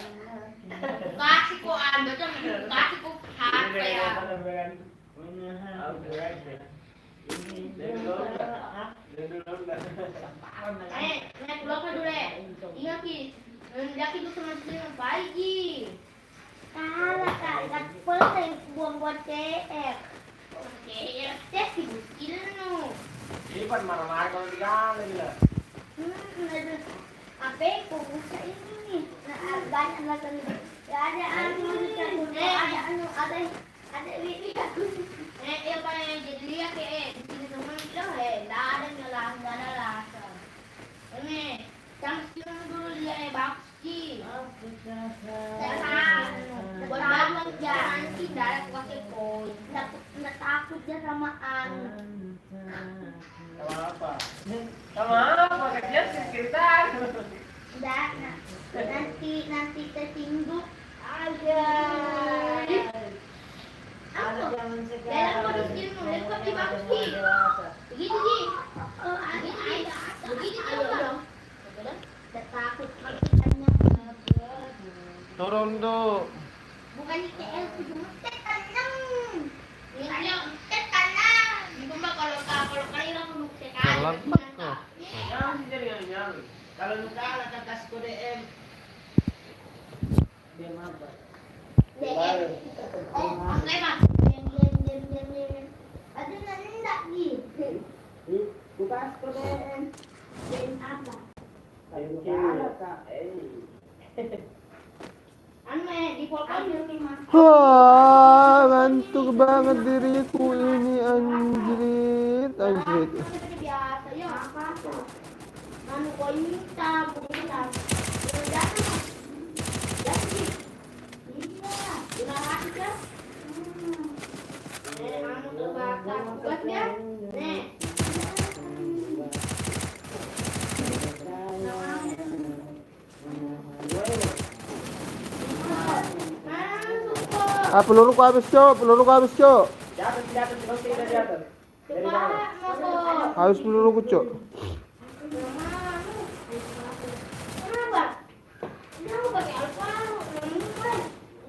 Kasi ko ano to, kasi ko hapa ya. Naik pulau ka dulu. Ingat ki. Laki gusto masih ng 5G. Kala ka, nagpula tayo buang-buang TF. TF, TF, skill no.
Lipat marah-marah kalau digaling lah.
Apa ko sa ini? Banyak lah kan. Ada yang paling jadi lihat di sini semua bilang ada ngelang, nggak ada rasa. Ini, jangan dulu dia bakti. Jangan nanti darat pakai koi. Takut dia sama
Sama apa? Sama apa? Kerja sekitar.
Nanti tertinggu aja. Dalam modus ilmu, lekap di bakti. Begitu Ji. Begitu dong. Takut makanya.
Turun tuh.
Bukan ITL tujuh tenang. Ini tenang. Itu mah kalau kalian mau
Jalan kok.
Jangan jadi nyali.
Kalau lu kalah kan kasih kode M. Dia mabak.
DM. Oke Mas. Dem. Ada nanti lagi.
Bukan kode M.
Dem apa?
Ayo kalah kak.
Di Polkon di Mas.
Wah, ngantuk banget diriku ini anjrit.
Biasa ya apa tuh? Anu kau minta, bukan. Datang. Jadi. Iya, udah hati kan? Anu terbakar. Buat dia. Nih.
Ah, peluru ku habis, Cok.
Jatuh, kalau tidak jatuh.
Habis peluru ku, Cok.
Kenapa? Kenapa pakai Alvaro?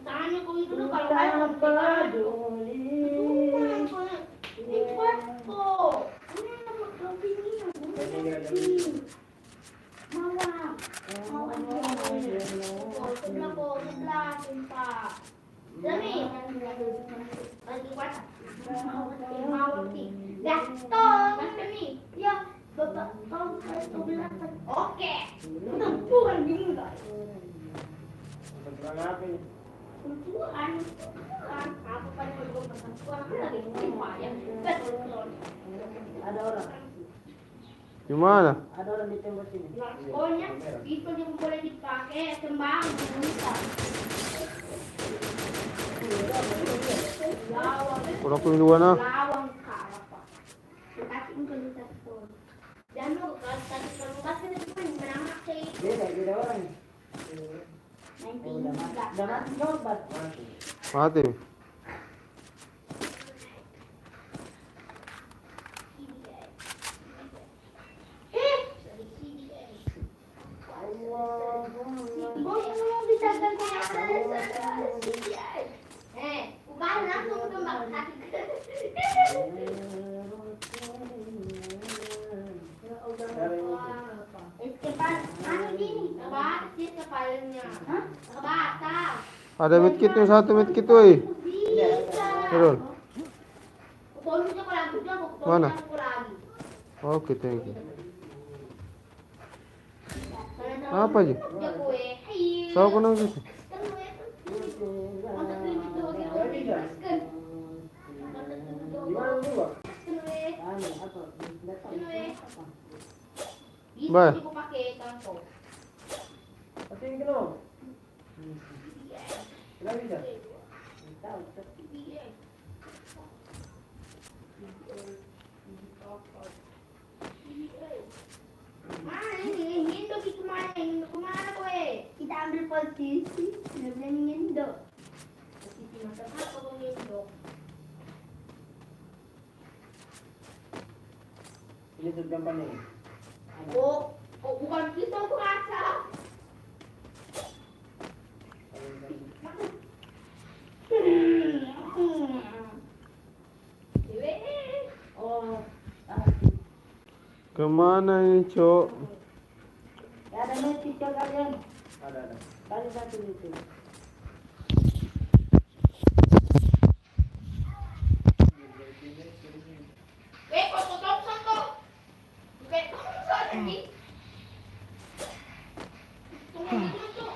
Tanya kau itu tuh kalau kayak ikut kok. Sebelah, sumpah. Demi, lagi kuat. Gaston, demi. Ya, bapak kau itu bilang oke. Bukan bingung guys.
Perang apa ini?
Tuhan, apa pada gue pesan Tuhan lagi ngomong ya. Betul.
Ada orang.
Gimana?
Ada orang di tembok sini.
Pokoknya itu yang boleh dipakai kembang bisa. Lawang.
Kurang pun dua na.
Lawang kalah pak. Kasih mungkin bisa pun. Jangan mau kasih kalau kasih itu kan menamak sih.
Beda orang.
Nanti
Udah
enggak.
mati nyoba.
Mati.
Bukan langsung kembang
Ada medkitnya satu medkit woi. Turun. Mana? Oke, thank you. Apa aja? Saya aku nang situ. Bye.
Pasti ini belum. Lagi dah.
Kita ambil posisi, benar-benar ngendok. Posisi macam apa kau ngendok?
Ini sudah gampang nih.
Oh, bukan kita aku rasa.
Oh,
Kemana ini, Cok?
ya ada medkit ya kalian. Ada. Tadi satu itu.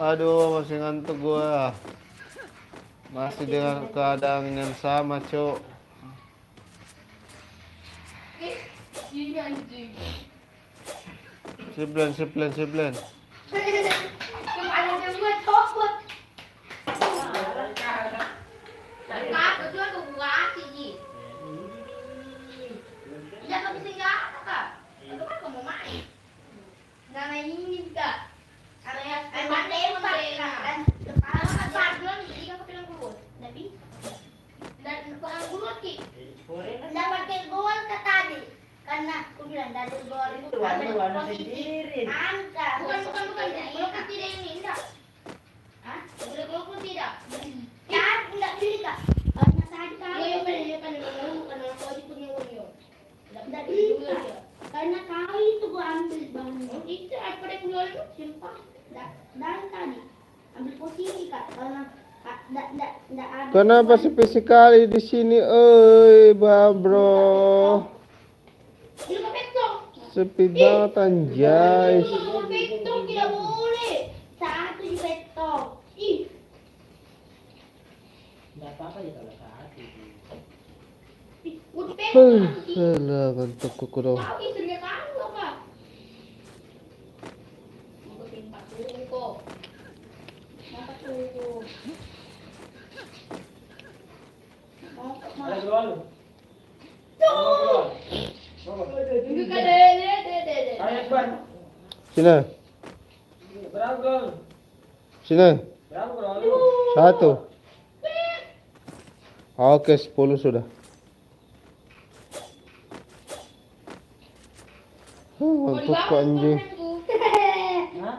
Aduh, masih ngantuk gua. Masih dengan keadaan yang sama, Cok. Siblen.
Kemarin gue copot. Kakak juga tuh gua asih Ji. Ya kamu tinggal kak. Itu kan kamu main. Nana ini enggak. Area tembak kan. Kalau kan paduan jadi kan kepilang gulung. Tapi dan kurang gulung ki. Enggak pakai gol ke tadi. Karena aku bilang dari gol itu
Warna sendiri.
angka. Bukan. Gol tidak ini enggak. Hah? Gol tidak. Ya, enggak bisa. Karena tadi kau bukan aku aja punya uang. Enggak bisa. Karena kau itu gua ambil bang. Itu apa deh gua itu simpah. Dan tadi ambil posisi kak. Karena enggak ada.
Kenapa sepi sekali di sini, bro?
Di rumah petong.
Sepi banget anjay.
Di rumah petong tidak boleh. Satu di petong. Ih.
Enggak apa-apa ya kalau satu.
Udah petong.
Alah, ngantuk kuku dong.
Kau istrinya kamu kak. Mau tempat dulu kok. Masa tuh.
Ada gol.
Tuh. Juga deh.
Ayo Ban.
Sini,
Berapa gol?
sini.
Berapa gol?
Satu. Oke, 10 sudah. Ngantuk kok anjing.
Hah?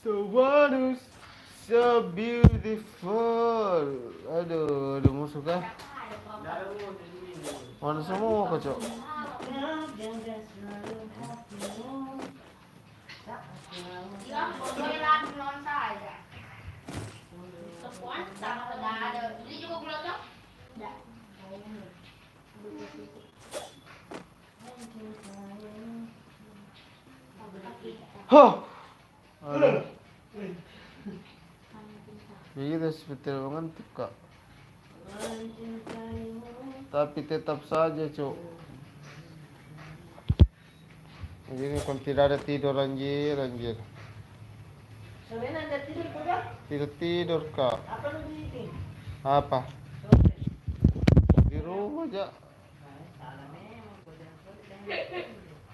So wondrous, so beautiful. Aduh, musuh kah? Mana semua kok, Cok?
Ya, boleh lagi non saya. Sepuan sama sudah ada. Beli juga gula cok? Enggak.
Hah. Aduh. Begitu seperti mengantuk kak. Tapi tetap saja cok. Jadi kalau tidak ada tidur anjir.
Sebenarnya ada tidur juga.
Tidur kak.
Apa lu bikin?
Apa? Di rumah aja.
Salah memang.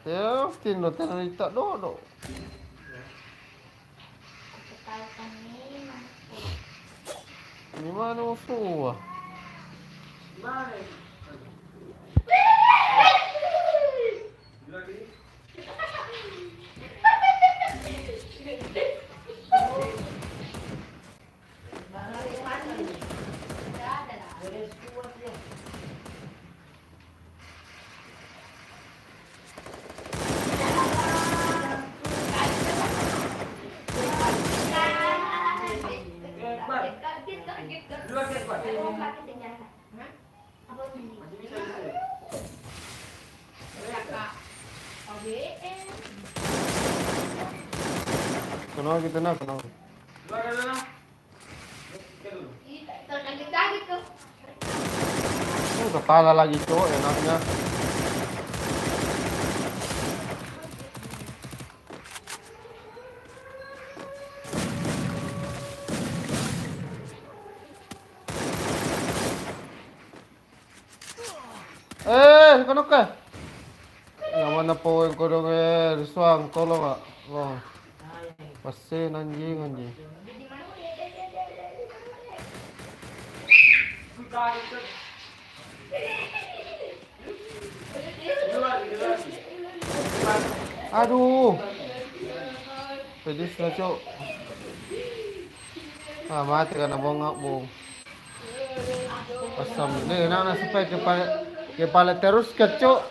Ya, tidur tak dodok. Gimana musuh?
Mana?
Kenapa kita nak kenapa?
Terkaget-kaget tuh.
Kepala lagi cok enaknya. Kono ka? Yang mana po yang kono suang tolong kak. Oh. Pasin anjing. Aduh. Pedis lah cok. Mati kan abong. Pasam. Ni nak sampai kepala terus kacok.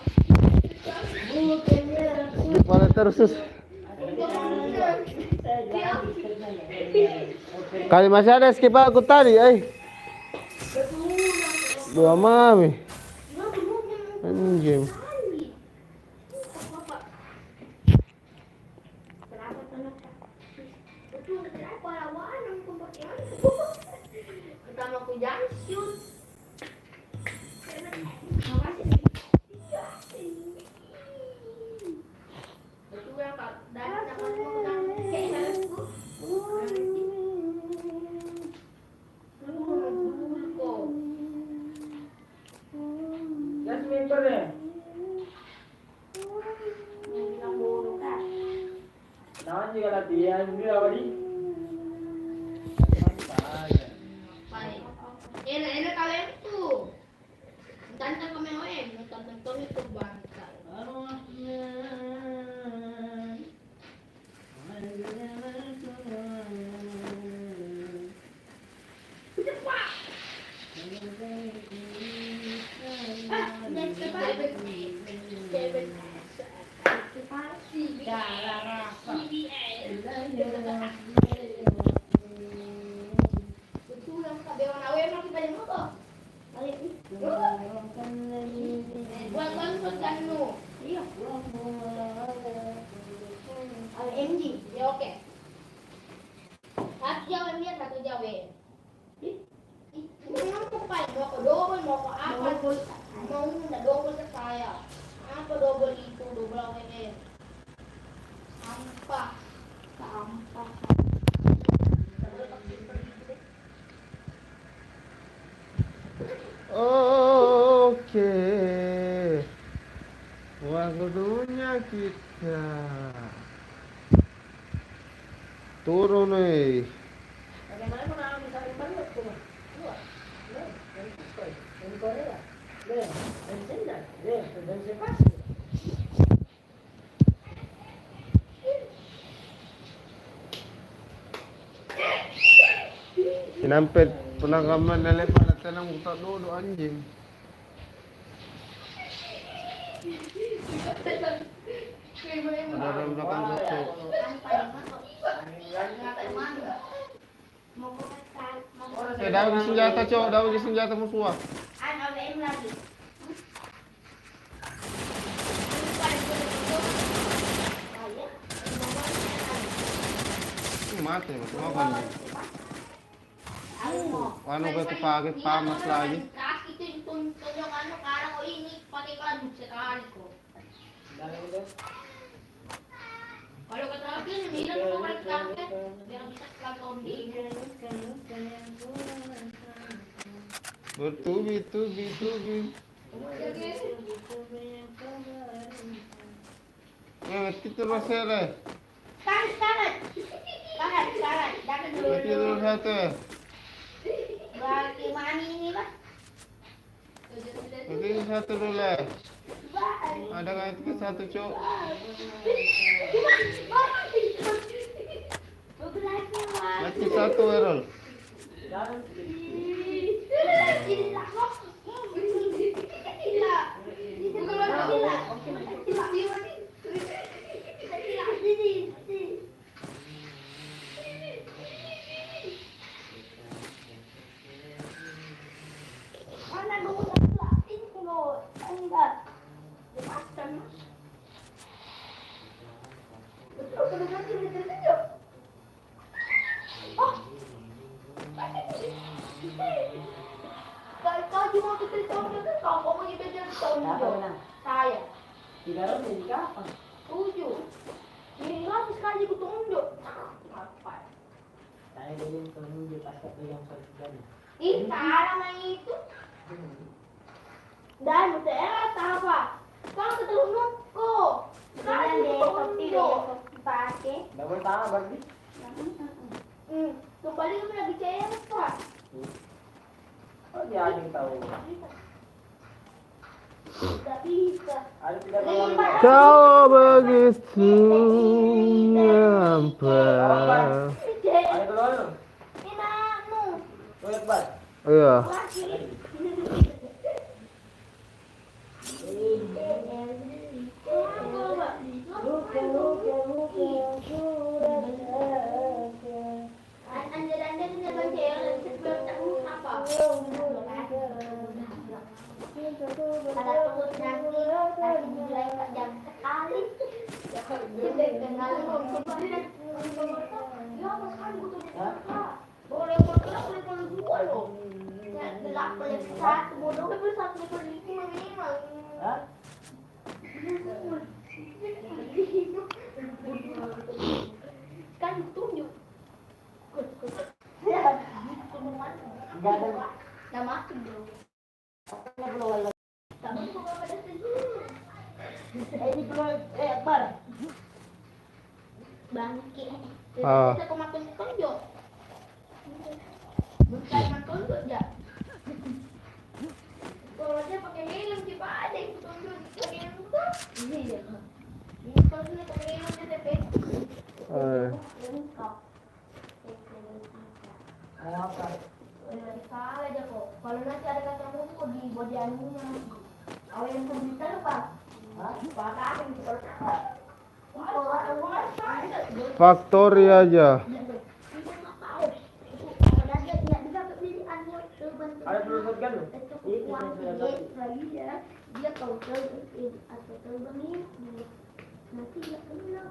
Kepala terus. Kali masih ada skip aku tadi, Dua mami. Anjing.
Pertama aku jangan shoot.
Jasmine pernah. Nawan juga latihan dia apa di?
Enak kalian tuh. Tantang kami tantang itu bangsa. MG, ya oke. Satu jawa lihat satu jawa. Ini apa paling mau ke double mau ke apa? Mau nggak double ke saya? Apa double itu double apa ini? Sampah.
Oke. Waktunya kita turun nih.
Bagaimana kalau bisa dibantu tuh? Dari Korea. Dari China. Dari siapa?
Sinampit penangkaman na pada tanang utak dodo anjing. Ada belakang satu. Daun senjata cok, daun senjata musuh.
Ada lagi.
mati, mau kan? Ano ba ito pagit pamas lagi?
Kaki itu dituntun yung ano, karang ko ini, pakai kaduk sekali ko. Kalau kata aku ini, bilang ko balik kaki, biar bisa lagi omdi.
Bertubi. Ngerti tuh masalah.
Sekarang. Jangan dulu.
Ngerti dulu satu.
Berarti mani ini lah.
Ngerti satu dulu lah. Ada kan itu satu cok. Ngerti satu Errol.
Kau cuma cerita kau mau belajar tahun saya.
300 kapan?
7. Ini lagi sekali aku tunjuk. Apa?
Saya belum tunjuk pas yang sudah.
Ih, cara itu. Dan daerah apa? Kau ketelunjuk kok. Sekarang dia tunjuk. Pakai.
Double tanah berarti?
Kembali ke lagi cewek Pak.
Oh dia ada yang tahu.
Tidak bisa.
Ada tidak tahu.
Kau begitu nampak.
Ada keluar.
Ini anu.
Lihat bas.
Iya.
Hah?
Kan tunjuk.
Enggak ada.
Udah masuk bro. Kamu kok gak pada senyum?
Ini keluar bar.
Bangke.
Ah.
Bisa kau makan tunjuk. Bukan makan tunjuk ya. Kalau dia pakai helm sih Pak ada yang tunjuk pakai helm tuh. Iya. Ini kalau dia pakai helm dia TP. Lengkap.
Apa?
Salah aja kok. Kalau nanti ada kata muku di body anunya. Awal yang komputer Pak. Hah? Pakain kalau salah.
Factory aja.
Ada perlu shotgun lu?
Dia tahu atau terbang ini nanti dia kenal.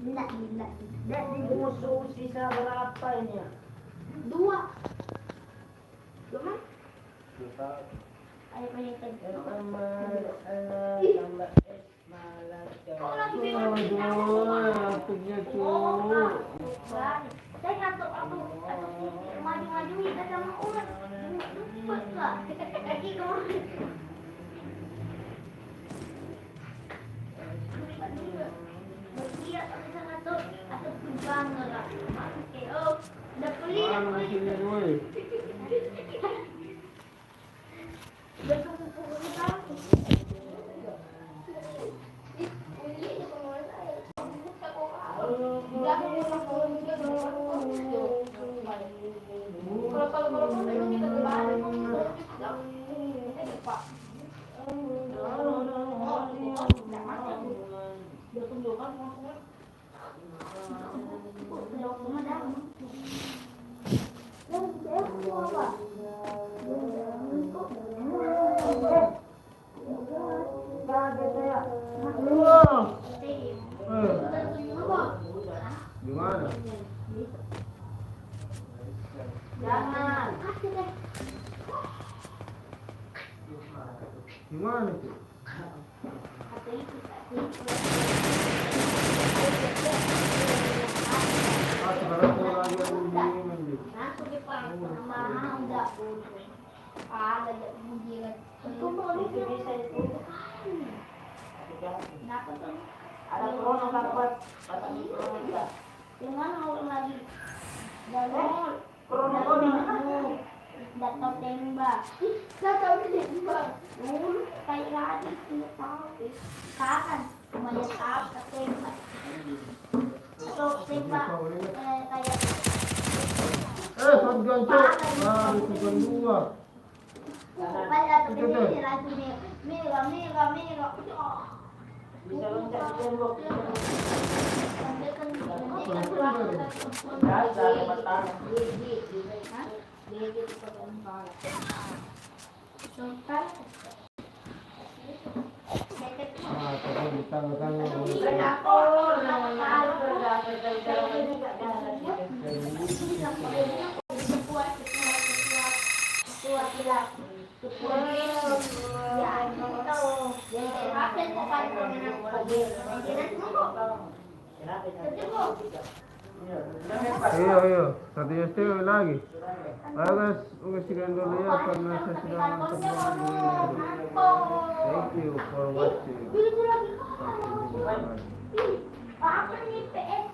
Tidak.
Dan di musuh sisa berapa ini ya?
2. Belum? Ayo main tadi. Kok lagi bilang
Punya cuk.
saya ngantuk aku maju-maju kita sama orang cepet lah lagi kemarin bersiap tapi saya ngantuk atau pegang lah oh udah pelit berkumpul kita
Gimana?
Jangan.
Gimana tuh? Ah, sekarang mau lagi anjing anjing.
Masuk di perang sama udah. Ada jadi bujiran. Itu
Itu bisa itu.
kenapa tuh?
Ada corona kan buat batang corona juga.
Dengan orang lagi. Dan
Corona corona.
datang tembak. Datang tembak. Kayak lagi tidak tahu. Kapan? Banyak tahap tembak. Tuh tembak kayak
Shotgun cok. Ah, shotgun dua.
pada ini lagi mega.
Bisa loncat di tembok.
Kan
Ada batang.
Ah, tapi di tangga-tangga. Ayo, satu STW lagi. Ayo guys, sekian dulu ya karena saya sudah mantap banget. Thank you for watching. Sampai jumpa lagi.
Apa nih PS?